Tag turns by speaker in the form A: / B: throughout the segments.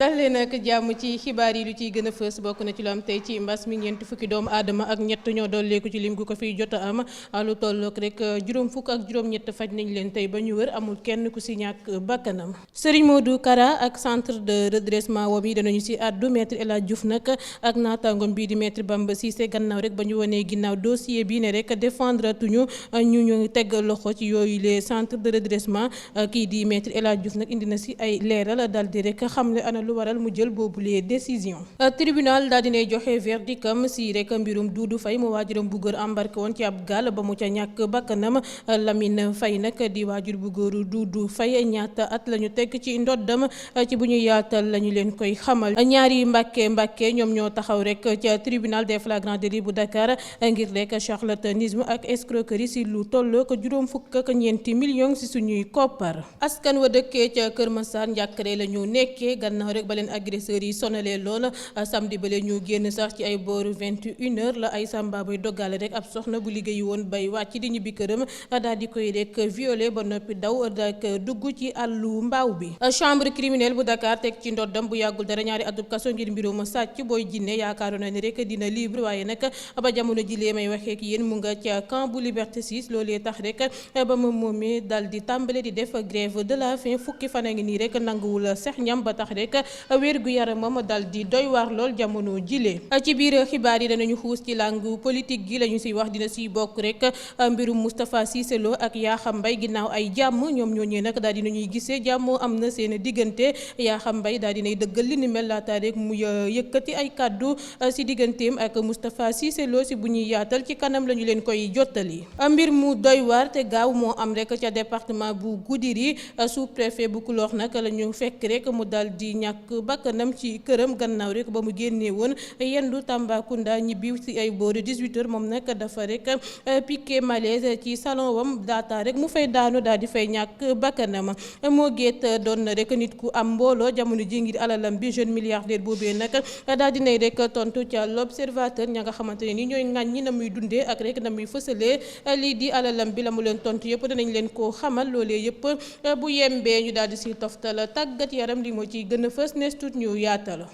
A: dalee nag jàmm ci xibaar yi lu ciy gën a fës bokk na ci lu am tey ci mbas mi ñeent fukki doomu aadama ak ñett ñoo dolleeku ci lim gu ko fiy jot a am lu tollook rek juróom fukk ak juróom-ñett faj nañ leen tey ba ñu wër amul kenn ku si ñàkk bakkanam. Serigne Modou Kara ak centre de redressement wam yi danañu si àddu maître El Hadj Diouf nag ak naataangoom bii di maître Bamba Cissé gannaaw rek ba ñu wanee ginnaaw dossier bii ne rek défendre tuñu ñu teg loxo ci yooyu les centres de redressement kii di maître El Hadj Diouf nag indi na si ay leeral dal di rek xamle ana lu waral mu jël boobu les décisions. Tribunal daal dinay joxe verdictam si rek mbirum Doudou Faye mu waajuram bu góor embarqué woon ci ab gaal ba mu ca ñàkk bakkanam. Lamine Faye nag di waajur bu góor Doudou Faye ñaata at la ñu teg ci ndoddam ci bu ñu yaatal la ñu leen koy xamal. ñaari mbàkke ñoom ñoo taxaw rek ca tribunal des flagrants délits bu Dakar ngir rek charlatanisme ak escroquerie si lu tolloo ko juróom fukk ak ñeenti millions si suñuy koppar. askan wa dëkkee ca Kër Massar njàkkare la ñu nekkee gannaaw rek ba leen agresseurs yi sonalee lool samedi ba leen ñu génn sax ci ay booru 21h la ay samba bay doggaale rek ab soxna bu liggéeyi woon bay wàcc di ñibbi këram daal di koy rek violé ba noppi daw dak dugg ci àllu mbaaw bi. chambre criminelle bu Dakar teg ci ndoddam bu yàggul dara ñaari atub kaso ngir mbirum sàcc booy jinne yaakaaroon na ni rek dina libre waaye nag ba jamono jilee may waxee ak yéen mu nga ca camp bu Liberté 6 loolee tax rek ba ma moomee dal di tàmbale di def grève de la faim fukki fan a ngi nii rek nanguwul sex ñam ba tax rek wér gu yaramam dal di doy waar lool jamono jile. ci biir xibaar yi danañu xuus ci langue politique gi lañu siy wax dina siy bokk rek mbirum Moustapha Cissé Lo ak Yakham Mbaye ginnaaw ay jàmm ñoom ñooñee nag daal dinañuy gisee jàmm am na seen diggante. Yakham Mbaye daal dinay dëggal li ni mel laata rek mu yëkkati ay kàddu si digganteem ak Moustapha Cissé Lo si bu ñuy yaatal ci kanam lañu leen koy jottali. mbir mu doy waar te gaaw moo am rek ca département bu Goudiri sous-préfet bu Kuloox nag la ñu fekk rek mu dal di ñàkk bakkanam ci këram gannaaw rek ba mu génnee woon yendu Tambacounda ñibbi ci ay boori 18h moom nag dafa rek piqué malaise ci salon wam daata rek mu fay daanu daal di fay ñàkk bakkanam. moo géet doon na rek nit ku am mbooloo jamono ji ngir alalam bi jeune milliardaire boobee nag daal di nay rek tontu ca l'observateur ña nga xamante ne ni ñooy ŋàññi na muy dundee ak rek na muy fësalee lii di alalam bi la mu leen tontu yëpp danañ leen koo xamal loolee yëpp bu yembee ñu daal di si toftal tàggat yaram li moo ciy gën a fës nees tuut ñu yaatal.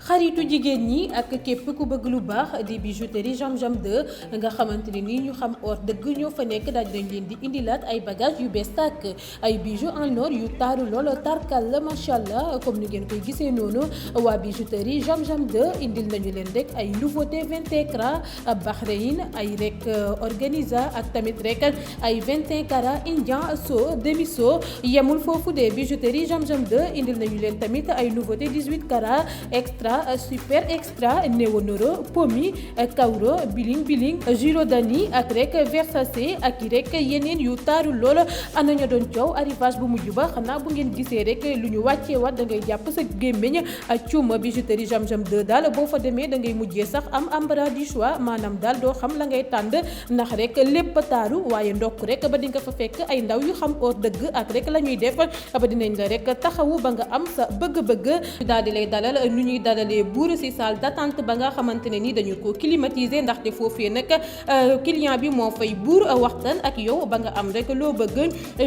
A: xaritu jigéen ñi ak képp ku bëgg lu baax di bijouterie Jam Jam 2 nga xamante ne nii ñu xam or dëgg ñoo fa nekk daal dañ leen di indilaat ay bagages yu bees tàkk ay bijoux en or yu taaru lool tarkal la macha allah comme ni ngeen koy gisee noonu waa bijouterie Jam Jam 2 indil nañu leen rek ay nouveauté 20 carats Bahreïn ay rek organza ak tamit rek ay 21 carats indien so demi so yemul foofu de bijouterie Jam Jam 2 indil nañu leen tamit ay nouveauté 18 carats extra super extra néonoro pomi kawro biling Girodani ak rek Versace ak i rek yeneen yu taaru lool ana ña doon coow arrivage bu mujj ba xanaa bu ngeen gisee rek lu ñu wàccee wat da ngay jàpp sa gémmiñ cuuma bijouterie Jam Jam 2 daal boo fa demee da ngay mujjee sax am embarras du choix maanaam daal doo xam la ngay tànd ndax rek lépp taaru waaye ndokk rek ba di nga fa fekk ay ndaw yu xam or dëgg ak rek la ñuy def ba dinañ la rek taxawu ba nga am sa bëgg-bëgg daal di lay dalal nu ñuy dalal buur ci salle d'attente ba nga xamante ne ni dañu ko climatiser ndaxte foofee nag client bi moo fay buur waxtaan ak yow ba nga am rek loo bëgg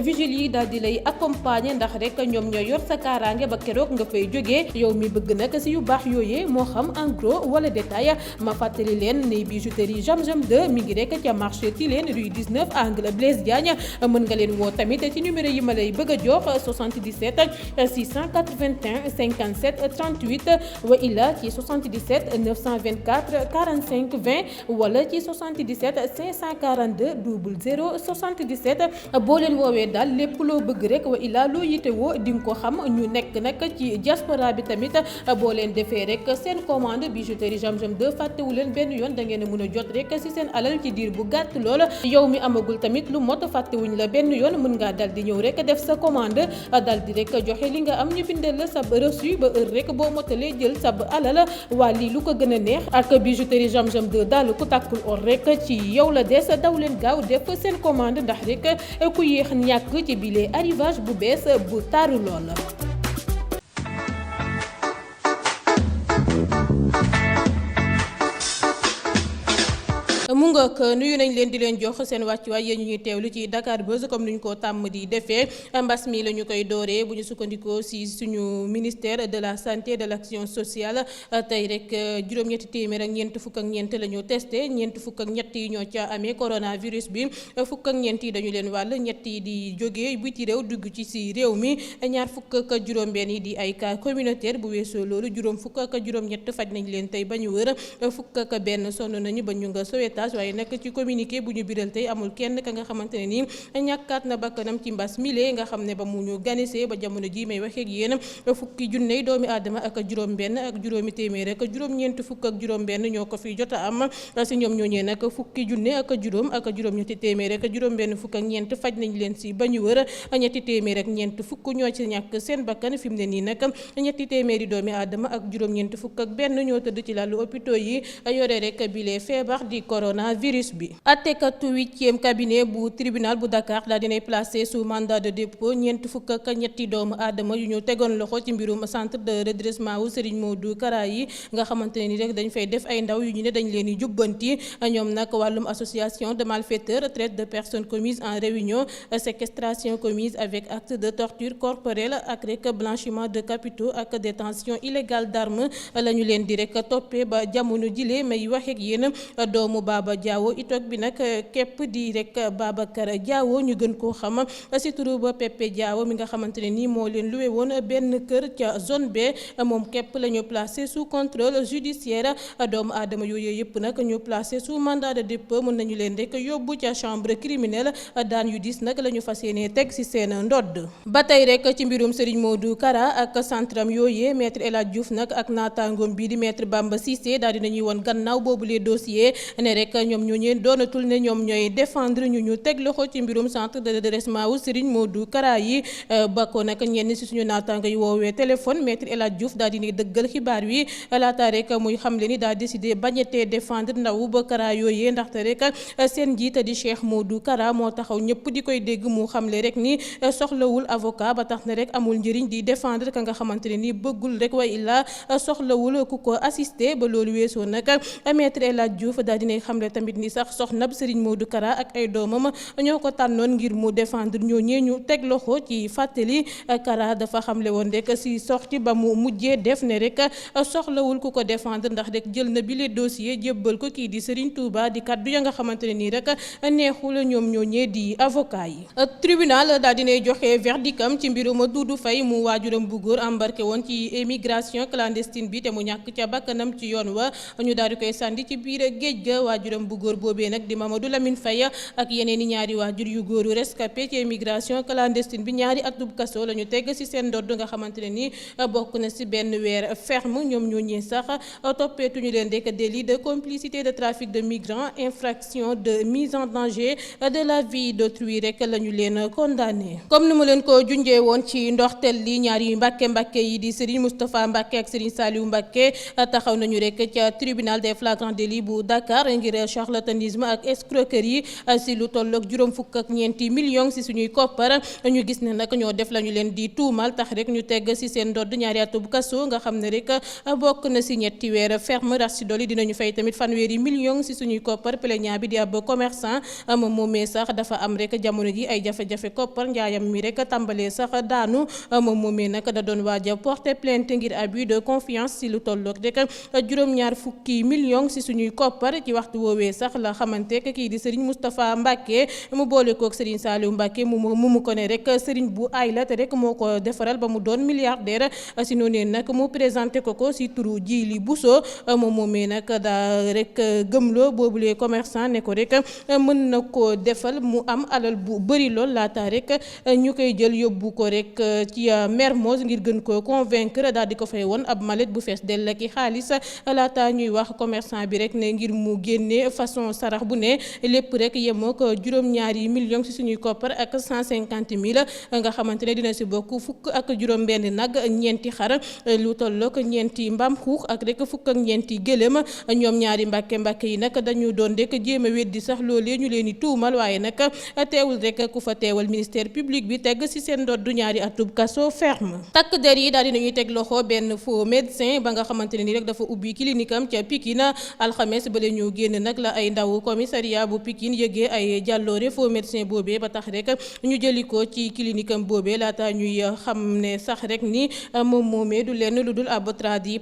A: vigile yi daal di lay accompagner ndax rek ñoom ñoo yor sa kaaraange ba keroog nga fay jógee yow mi bëgg nag ci yu baax yooyee moo xam en gros wala détail ma fàttali leen ne bijouterie Jam Jam 2 mi ngi rek ca marché Tilène rue 19 angle Blaise Diagne mën nga leen woo tamit ci numéro yi ma lay bëgg a jox 77 681 57 38 wa illa ci 77 924 45 20 wala ci 77 542 00 77 boo leen woowee daal lépp loo bëgg rek wa illa loo yitewoo di nga ko xam ñu nekk nag ci diaspora bi tamit boo leen defee rek seen commande bijouterie Jam Jam 2 fàttewu leen benn yoon da ngeen a mën a jot rek ci seen alal ci diir bu gàtt lool yow mi amagul tamit lu mot fàttewuñ la benn yoon mën ngaa dal di ñëw rek def sa commande dal di rek joxe li nga am ñu bindal la sab reçu ba heure rek boo motalee jël sab alal waa lii lu ko gën a neex ak bijouterie Jam Jam 2 daal ku tàkkul or rek ci yow la des daw leen gaaw def seen commande ndax rek ku yéex ñàkk ci bile arrivage bu bees bu taaru lool. mu ngoog nuyu nañ leen di leen jox seen wàccuwaay yéen ñu ñuy teewlu ci Dakar Buzz comme ni ñu ko tàmm di defee mbas mi la ñu koy dooree bu ñu sukkandikoo si suñu ministère de la santé de l'action sociale tey rek juróom-ñetti téeméer ak ñeent fukk ak ñeent la ñu testé ñeent fukk ak ñett yi ñoo ca amee coronavirus bi fukk ak ñeent yi dañu leen wàll ñett yi di jógee biti réew dugg ci si réew mi ñaar fukk ak juróom-benn yi di ay cas communautaire bu weesoo loolu juróom fukk ak juróom-ñett faj nañ leen tey ba ñu wër fukk ak benn sonn nañu ba ñu nga Sowétas waaye nag ci communiqué bu ñu biral tey amul kenn ka nga xamante ne nii ñàkkaat na bakkanam ci mbas mile nga xam ne ba mu ñu ganisee ba jamono ji may waxee ak yéen fukki junney doomi aadama ak juróom-benn ak juróomi téeméer ak juróom-ñeent fukk ak juróom-benn ñoo ko fi jot a am si ñoom ñooñee nag fukki junne ak juróom-ñetti téeméer ak juróom-benn fukk ak ñeent faj nañ leen si ba ñu wër ñetti téeméer ak ñeent fukk ñoo ci ñàkk seen bakkan fi mu ne nii nag ñetti téeméeri doomi aadama ak juróom-ñeent fukk ak benn ñoo tëdd ci lalu hôpitaux yi yore rek bile feebar di coronavirus bi. attekatu 8e cabinet bu tribunal bu Dakar daa dinay placé sous mandat de dépôt ñeent fukk ak ñetti doomu aadama yu ñu tegoon loxo ci mbirum centre de redressement wu Serigne Modou Kara yi nga xamante ne ni rek dañ fay def ay ndaw yu ñu ne dañ leen di jubbanti ñoom nag wàllum association de malfaiteurs, traite de personnes commises en réunion, séquestration commise avec acte de torture corporelle ak rek blanchiment de capitaux ak détention illégale d'armes la ñu leen di rek toppee ba jamono jile may waxeek yéen doomu Baba Diawo itoog bi nag képp di rek Babacar Diawo ñu gën koo xam si turu ba Pepe Diawo mi nga xamante ne nii moo leen luwe woon benn kër ca zone B moom képp la ñu placé sous contrôle judiciaire doomu aadama yooyu yëpp nag ñu placé sous mandat de dépôt mën nañu leen rek yóbbu ca chambre criminelle daan yu diis nag la ñu fas yéenee teg si seen ndodd. ba tey rek ci mbirum Serigne Modou Kara ak centram yooyee maître El Hadj Diouf nag ak naataangoom bii di maître Bamba Cissé daal dinañuy woon gannaaw boobu les dossiers ne rek ñoom ñooñee doonatul ne ñoom ñooy défendre ñu teg loxo ci mbirum centre de redressement wu Serigne Modou Kara yi ba ko nag ñenn si suñu naataango yi woowee téléphone maître El Hadj Diouf daal dina dëggal xibaar wi laata rek muy xamle ni daa décidé bañetee défendre ndaw ba Kara yooyee ndaxte rek seen njiit di Cheikh Modou Kara moo taxaw ñëpp di koy dégg mu xamle rek ni soxlawul avocat ba tax ne rek amul njëriñ di défendre ka nga xamante ne ni bëggul rek way illa soxlawul ku ko assister ba loolu weesoo nag maître El Hadj Diouf daal dinay xamle tamit ni sax soxnab Serigne Modou Kara ak ay doomam ñoo ko tànnoon ngir mu défendre ñooñee ñu teg loxo ci fàttali Kara dafa xamle woon rek si sorti ba mu mujjee def ne rek soxlawul ku ko défendre ndax rek jël na bile dossier jébbal ko kii di Serigne Touba di kaddu ya nga xamante ne nii rek neexul ñoom ñooñee di avocat yi. tribunal daal dinay joxe verdictam ci mbirum Doudou Faye mu waajuram bu góor embarqué woon ci émigration clandestine bi te mu ñàkk ca bakkanam ci yoon wa ñu daal di koy sànni ci biir géej ga waajuram bu góor boobee nag di Mamadou Lamine Faye ak yeneen i ñaari waajur yu góoru rescapé ci émigration clandestine bi ñaari atub kaso la ñu teg ci seen ndodd nga xamante ne ni bokk na ci benn weer ferme ñoom ñooñee sax toppeetuñu leen rek délit de complicité de trafic de migrants infraction de mise en danger de la vie d'autrui rek la ñu leen condamné. comme ni mu leen ko junjee woon ci ndoxtel li ñaari mbàkke yi di Serigne Moustapha Mbàkke ak Serigne Saliou Mbàkke taxaw nañu rek ca tribunal des flagrants délits bu Dakar ngir charlatanisme ak escroquerie si lu tolloog juróom fukk ak ñeenti millions si suñuy koppar ñu gis ne nag ñoo def la ñu leen di tuumal tax rek ñu tegg si seen ndodd ñaari atub kaso nga xam ne rek bokk na si ñetti weer ferme rax si dolli dinañu fay tamit fanweeri millions si suñuy koppar plaignant bi di ab commerçant moom moomee sax dafa am rek jamono ji ay jafe-jafe koppar njaayam mi rek tàmbalee sax daanu moom moomee nag da doon waaja porter plainte ngir abus de confiance si lu tolloog rek juróom-ñaar fukki millions si suñuy koppar ci waxtu woowee sax la xamante kii di Serigne Moustapha Mbacke mu boole kook Serigne Saliou Mbacke mu ko ne rek Serigne bu aay la te rek moo ko defaral ba mu doon milliardaire si noonu nag mu présenté ko si turu Djili Bousso moom moomee nag daa rek gëmloo boobulee commerçant ne ko rek mën na ko defal mu am alal bu bëri lool laata rek ñu koy jël yóbbu ko rek ci Mermoz ngir gën koo convaincre daal di ko fay woon ab mallette bu fees dell ak xaalis laata ñuy wax commerçant bi rek ne ngir mu génne façon sarax bu ne lépp rek yemoo ko juróom-ñaari millions ci suñuy koppar ak 150 000 nga xamante ne dina si bokk fukk ak juróom-benn nag ñeenti xar lu tollook ñeenti mbaam xuux ak rek fukk ak ñeenti gëlëm ñoom ñaari mbàkke yi nag dañu doon rek jéem a weddi sax loolee ñu leen di tuumal waaye nag teewul rek ku fa teewal ministère public bi teg ci seen ndoddu ñaari atub kaso ferme. takk der yi daal dinañuy teg loxo benn faux médecin ba nga xamante ne ni rek dafa ubbi clinique am ca Pikine alxames ba la ñu génn nag la ay ndaw commissariat bu Pikine yëgee ay jàlloore faux médecin boobee ba tax rek ñu jëli ko ci clinique am boobee laata ñuy xam ne sax rek ni moom moomee du lenn lu dul ab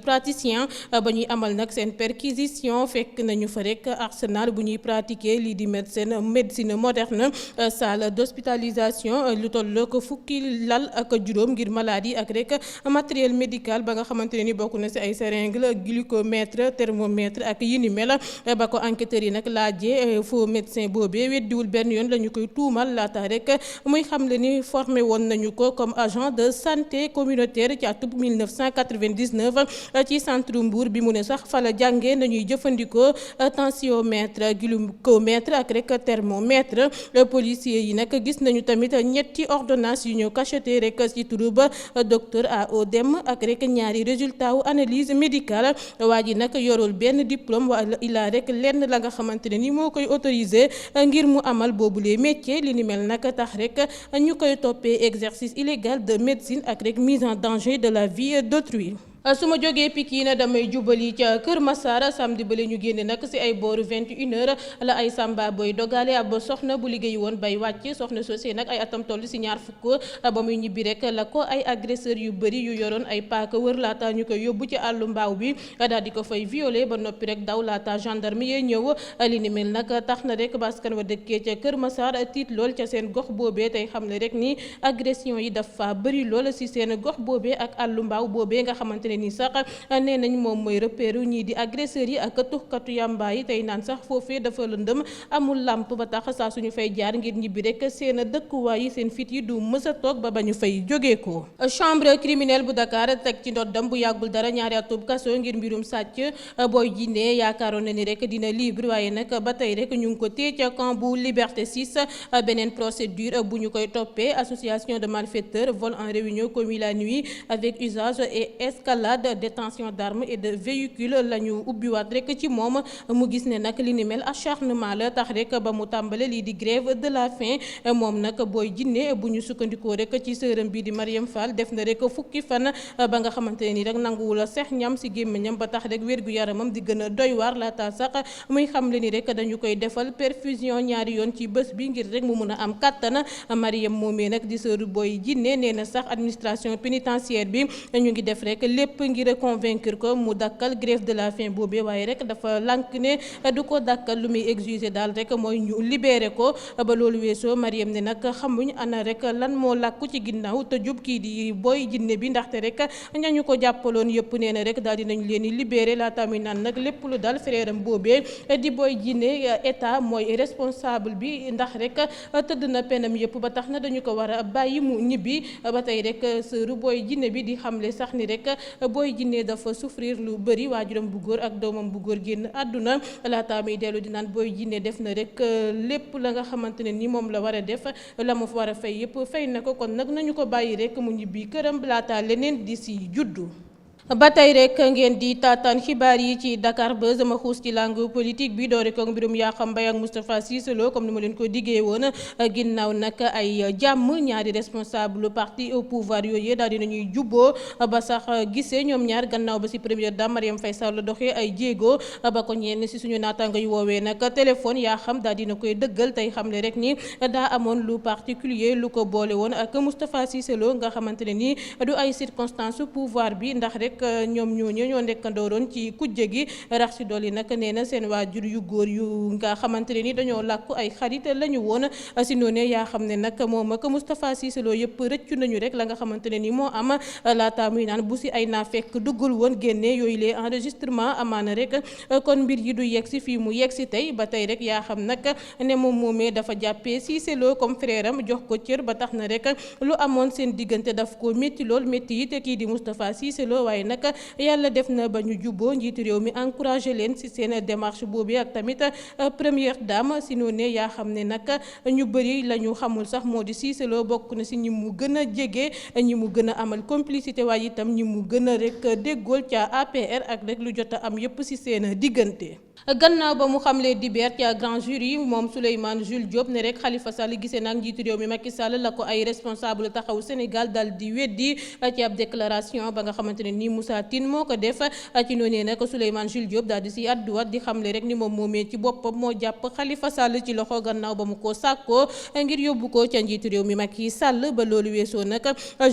A: praticien ba ñuy amal nag seen perquisition fekk nañu fa rek arsenal bu ñuy pratiquer lii di médecine moderne, salle d'hospitalisation lu toll ko fukki lal ak juróom ngir maladie ak rek matériel médical ba nga xamante ne ni bokk na ci ay seringue glucomètre thermomètre ak yi ni mel ba ko enquêteurs yi nag laajee faux médecin boobee weddiwul benn yoon la ñu koy tuumal laata rek muy xamle ni formé woon nañu ko comme agent de santé communautaire ci atub 1999 ci centre Mbour bi mu ne sax fa la jàngee nañuy jëfandikoo tensiomètre glucomètre ak rek thermomètre. Policiers yi nag gis nañu tamit ñetti ordonnance yu ñu cacheté rek ci turu ba docteur AODM ak rek ñaari résultat wu analyse médicale waa ji nag yorul benn diplôme wala ilaa rek lenn la nga xamante ne ni moo koy autorisé ngir mu amal boobule métier li ni mel nag tax rek ñu koy toppee exercice illégal de médecine ak rek mise en danger de la vie d'autrui. su ma jógee Pikine damay jubali ca Kër Massar samedi ba la ñu génne nag ci ay booru 21h la ay samba boy dogale ab soxna bu liggéey woon bay wàcc soxna soosé nag ay atam toll ci ñaar fukk ba muy ñibbi rek la ko ay agresseur yu bëri yu yoroon ay paaka wër laata ñu koy yóbbu ci àllu mbaaw bi daal di ko fay violé ba noppi rek daw laata gendarme yee ñëw li ni mel nag tax na rek baskan wa dëkkee ca Kër Massar tiit lool ca seen gox boobee tey xam ne rek ni agression yi dafa bëri lool ci seen gox boobee ak àllu mbaaw boobee nga xamante ne ni sax nee nañ moom mooy repéru ñii di agresseurs yi ak tuxkatu yàmbaa yi tey naan sax foofee dafa lëndëm amul làmp ba tax saa suñu fay jaar ngir ñibbi rek seen dëkkuwaay yi seen fit yi du mës a toog ba ñu fay jógee ko. Chambre criminelle bu Dakar teg ci ndoddam bu yàggul dara ñaari atub kaso ngir mbirum sàcc Boy Djiné yaakaaroon na ni rek dina libre waaye nag ba tey rek ñu ngi ko téye ca camp bu Liberté 6 beneen procédure bu ñu koy toppee association de malfaiteurs vol en réunion commis la nuit avec usage et escalade détention d'armes et de véhicules la ñu ubbiwaat rek ci moom mu gis ne nag li ni mel acharnement la tax rek ba mu tàmbale lii di grève de la faim moom nag Boy Djiné bu ñu sukkandikoo rek ci sërëm bi di Mariam Fall def na rek fukki fan ba nga xamante ne ni rek nanguwula seex ñam ci gémmiñam ba tax rek wérgu yaramam di gën a doy waar laata sax muy xamle ni rek dañu koy defal perfusion ñaari yoon ci bés bi ngir rek mu mun a am kàttan Mariam moomee nag di sëru Boy Djiné nee na sax administration pénitentiaire bi ñu ngi def rek lépp ngir convaincre ko mu dakkal grève de la faim boobee waaye rek dafa lànk ne du ko dakkal lu muy exiger daal rek mooy ñu libéré ko ba loolu weesoo Mariam ne nag xamuñ ana rek lan moo làkku ci ginnaaw te jub kii di Boy Djiné bi ndaxte rek ñañu ko jàppaloon yëpp nee na rek daal dinañ leen di libéré laata muy naan nag lépp lu dal frère am boobee di Boy Djiné état mooy responsable bi ndax rek tëdd na penam yëpp ba tax na dañu ko war a bàyyi mu ñibbi ba tey rek sëru Boy Djiné bi di xamle sax ni rek Boy Djiné dafa souffrir lu bëri waajuram bu góor ak doomam bu góor génn àdduna laata muy dellu di naan Boy Djiné def na rek lépp la nga xamante ne ni moom la war a def la mu war a fay yëpp fay na ko kon nag nañu ko bàyyi rek mu ñibbi këram laata leneen di si juddu. ba tey rek ngeen di taataan xibaar yi ci Dakar Buzz ma xuus ci langue politique bi doore ko mbirum Yakham Mbaye ak Moustapha Cissé Lo comme ni ma leen ko diggee woon ginnaaw nag ay jàmm ñaari responsable parti au pouvoir yooyu daal dinañuy jubboo ba sax gisee ñoom ñaar gannaaw ba ci première dame Marième Faye Sall doxee ay jéego ba ko ñenn ci suñu naataango yu woowee nag téléphone Yakham daal dina koy dëggal tey xamle rek ni daa amoon lu particulier lu ko boole woon ak Moustapha Cissé Lo nga xamante ne ni du ay circonstances pouvoir bi ndax rek ñoom ñooñu ñoo nekkandooroon ci kujje gi rax ci dolli nag nee na seen waajur yu góor yu nga xamante ne ni dañoo làkku ay xarit la ñu woon si noonu yaa xam ne nag moom ak Moustapha Cissé Lo yëpp rëccu nañu rek la nga xamante ne ni moo am laata muy naan bu si ay naa fekk duggul woon génne yooyu les enregistrement amaana rek kon mbir yi du yegg si fii mu yegg si tey ba tey rek yaa xam nag ne moom moomee dafa jàppee Cissé Lo comme frère am jox ko cër ba tax na rek lu amoon seen diggante daf ko métti lool métti it kii di Moustapha Cissé Lo waaye nag yàlla def na ba ñu jubboo njiitu réew mi encouragé leen ci seen démarche boobu ak tamit première dame si noonu yaa xam ne nag ñu bëri la ñu xamul sax moo di Cissé Lo bokk na ci ñi mu gën a jege ñi mu gën a amal complicité waaye itam ñi mu gën a rek déggool ca APR ak rek lu jot a am yépp ci seen diggante. gannaaw ba mu xamlee dibeer ci grand jury moom Souleymane Jules Diop ne rek Khalifa Sall gisee nag njiitu réew mi Macky Sall la ko ay responsable taxawu Sénégal dal di weddi ci ab déclaration ba nga xamante ne nii Moussa Tine moo ko def ci noonee nag Souleymane Jules Diop daal di si àdduwaat di xamle rek ni moom moomee ci boppam moo jàpp Khalifa Sall ci loxo gannaaw ba mu ko sàkkoo ngir yóbbu ko ca njiitu réew mi Macky Sall ba loolu weesoo nag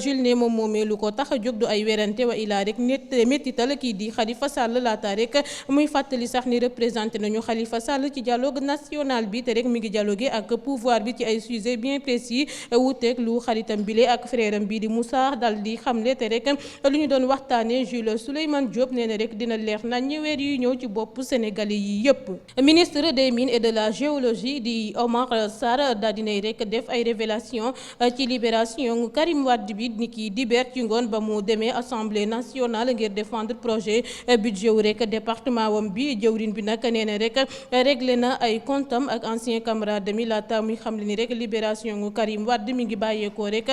A: Jules ne moom moomee lu ko tax a jóg du ay werante wa ilaa rek méttital kii di Khalifa Sall laata rek muy fàttali sax ni représenté nañu Khalifa Sall ci dialogue national bi te rek mi ngi dialogué ak pouvoir bi ci ay sujets bien précis wuuteeg lu xaritam bile ak frère am bii di Moussa dal di xamle te rek lu ñu doon waxtaanee Jules Souleymane Diop nee na rek dina leer nañ weer yu ñëw ci bopp Sénégalais yi yëpp. Ministre des mines et de la géologie di Omar Sarr daal dinay rek def ay révélation ci libération Karim Wade bi ni ki dibeer ci ngoon ba mu demee assemblée nationale ngir défendre projet budget wu rek département wam bi jëwrin bi nag nee na rek réglé na ay comptam ak ancien camarade mi laata muy xam le ni rek libération gu Karim Wade mi ngi bàyyeekoo rek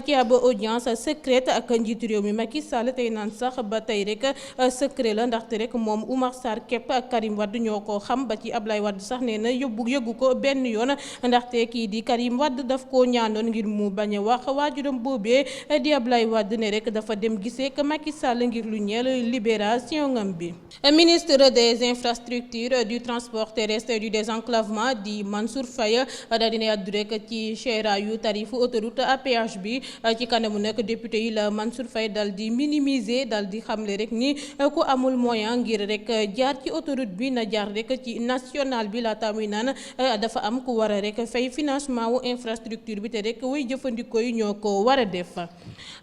A: ci ab audience secrète ak njiitu réew mi Macky Sall tey naan sax ba tey rek secret la ndaxte rek moom Oumar Sarr képp ak Karim Wade ñoo ko xam ba ci Ablaye Wade sax nee na yëggu ko benn yoon ndaxte kii di Karim Wade daf koo ñaanoon ngir mu bañ a wax waajuram boobee di Ablaye Wade ne rek dafa dem gisee ak Macky Sall ngir lu ñeel libération ngam bi. Ministre des infrastructures du transport terrestre et du désenclavement di Mansour Faye daal dina àddu rek ci cheraayu tarifu autoroute à péage bi ci kanamu nag député yi la Mansour Faye dal di minimiser dal di xamle rek ni ku amul moyen ngir rek jaar ci autoroute bi na jaar rek ci national bi laata muy naan dafa am ku war a rek fay financement wu infrastructure bi te rek way jëfandikoo yi ñoo ko war a def.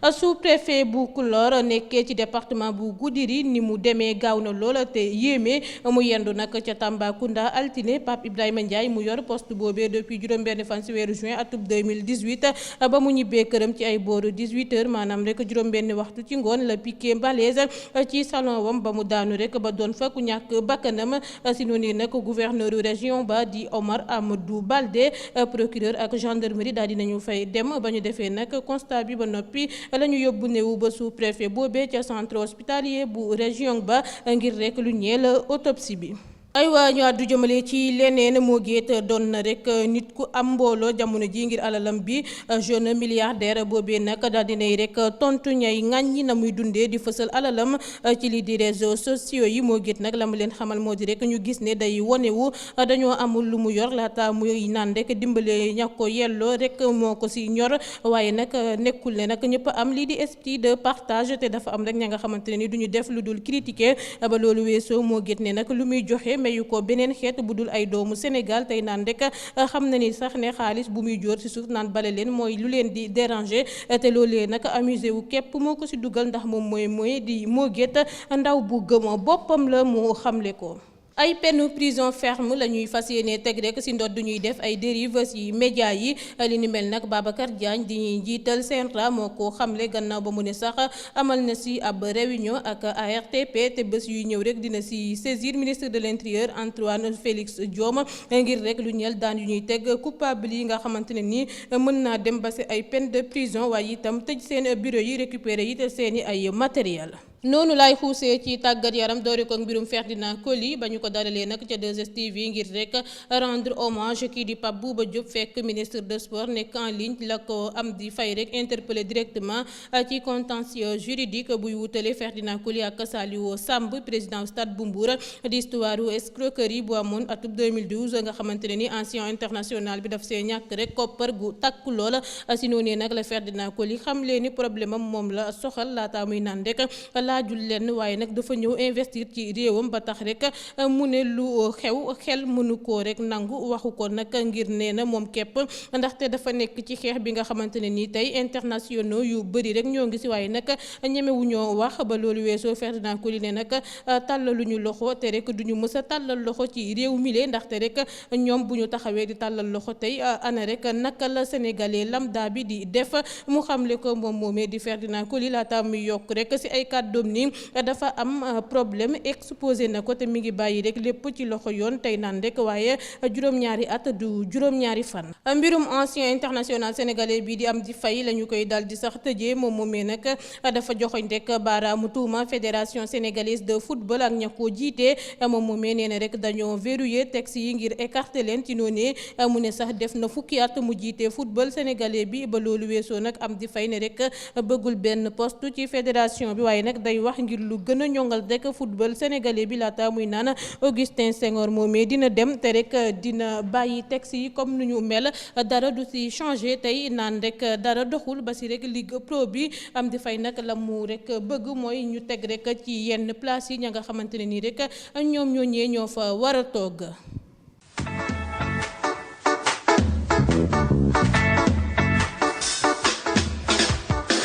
A: Sous-préfet bu Kulor nekkee ci département bu Goudiri ni mu demee gaaw na lool te yéeme mu yendu nag ca Tambacounda altine Pape Ibrahima Ndiaye mu yor poste boobee depuis juróom-benn fan ci weeru juin atub 2018 ba mu ñibbee këram ci ay booru 18h maanaam rek juróom-benn waxtu ci ngoon la piqué malaise ci salon wam ba mu daanu rek ba doon fa ku ñàkk bakkanam si noonu nag gouverneur région ba di Omar Amadou Baldé procureur ak gendarmerie daal dinañu fay dem ba ñu defee nag constat bi ba noppi la ñu yóbbu néew ba sous-préfet boobee ca centre hospitalier bu région ba ngir rek lu ñeel autopsie bi. aywa ñu àddu jëmale ci leneen moo géet doon na rek nit ku am mbooloo jamono ji ngir alalam bi jeune milliardaire boobee nag daal dinay rek tontu ñay ŋàññi na muy dundee di fësal alalam ci li di réseaux sociaux yi moo géet nag la mu leen xamal moo di rek ñu gis ne day wonewu dañoo amul lu mu yor laata muy naan rek dimbale ña ko yelloo rek moo ko si ñor waaye nag nekkul ne nag ñëpp am lii di esprit de partage te dafa am rek ña nga xamante ne ni duñu def lu dul critiquer ba loolu weesoo moo géet ne nag lu muy joxe mayu ko beneen xeet bu dul ay doomu Sénégal tey naan rek xam na ni sax ne xaalis bu muy jóor ci suuf naan bale leen mooy lu leen di déranger te loolee nag amusé wu képp moo ko ci dugal ndax moom mooy di moo gét ndaw bu gëm boppam la mu xamle ko. ay peine prison ferme la ñuy fas yéene teg rek ci ndodd ñuy def ay dérives ci média yi li ni mel nag Babacar Diagne di njiital CNRA moo ko xamle gannaaw ba mu ne sax amal na ci ab réunion ak ARTP te bés yuy ñëw rek dina ci saisir ministre de l'intérieur Antoine Félix Diome ngir rek lu ñeel daan yu ñuy teg coupable yi nga xamante ne ni mën naa dem ba ci ay peine de prison waaye itam tëj seen bureau yi récupérer yi te seeni ay matériel. noonu laay xuusee ci tàggat yaram doori ko mbirum Ferdinand Coly ba ñu ko dalalee nag ca 2STV ngir rek rendre hommage kii di Pape Bouba Diop fekk ministre de sport nekk en ligne la ko am di fay rek interpellé directement ci contentieux juridique buy wutale Ferdinand Coly ak Saliou Samb président stade bu Mbour di histoire escroquerie bu amoon atub 2012 nga xamante ne ni ancien international bi daf see ñàkk rek koppar gu takk lool si noonu nag la Ferdinand Coly xam leen ni problème am moom la soxal laata muy naan rek laajul lenn waaye nag dafa ñëw investir ci réewam ba tax rek mu ne lu xew xel mënu koo rek nangu waxu ko nag ngir nee na moom képp ndaxte dafa nekk ci xeex bi nga xamante ne nii tey internationaux yu bëri rek ñoo ngi si waaye nag ñemewu ñoo wax ba loolu weesoo Ferdinand Coly ne nag tàllaluñu loxo te rek duñu mës a tàllal loxo ci réew mi lee ndaxte rek ñoom bu ñu taxawee di tàllal loxo tey ana rek naka la sénégalais lambda bi di def mu xamle ko moom moomee di Ferdinand Coly laata muy yokk rek si ay kàddu kàddoom ni dafa am problème exposé na ko te mi ngi bàyyi rek lépp ci loxo yoon tey naan rek waaye juróom-ñaari at du juróom-ñaari fan. mbirum ancien international sénégalais bi di Amdy Faye la ñu koy dal di sax tëjee moom moomee nag dafa joxoñ rek baaraamu tuuma fédération sénégalaise de football ak ña ko jiite moom moomee nee na rek dañoo verrouiller texte yi ngir écarter leen ci noonu mu ne sax def na fukki at mu jiite football sénégalais bi ba loolu weesoo nag Amdy Faye ne rek bëggul benn poste ci fédération bi waaye nag day wax ngir lu gën a ñongal rek football sénégalais bi laata muy naan Augustin Senghor moomee dina dem te rek dina bàyyi texte yi comme nu ñu mel dara du ci changé tey naan rek dara doxul ba si rek Ligue Pro bi Amdy Faye nag la mu rek bëgg mooy ñu teg rek ci yenn place yi ña nga xamante ne nii rek ñoom ñooñee ñoo fa war a toog.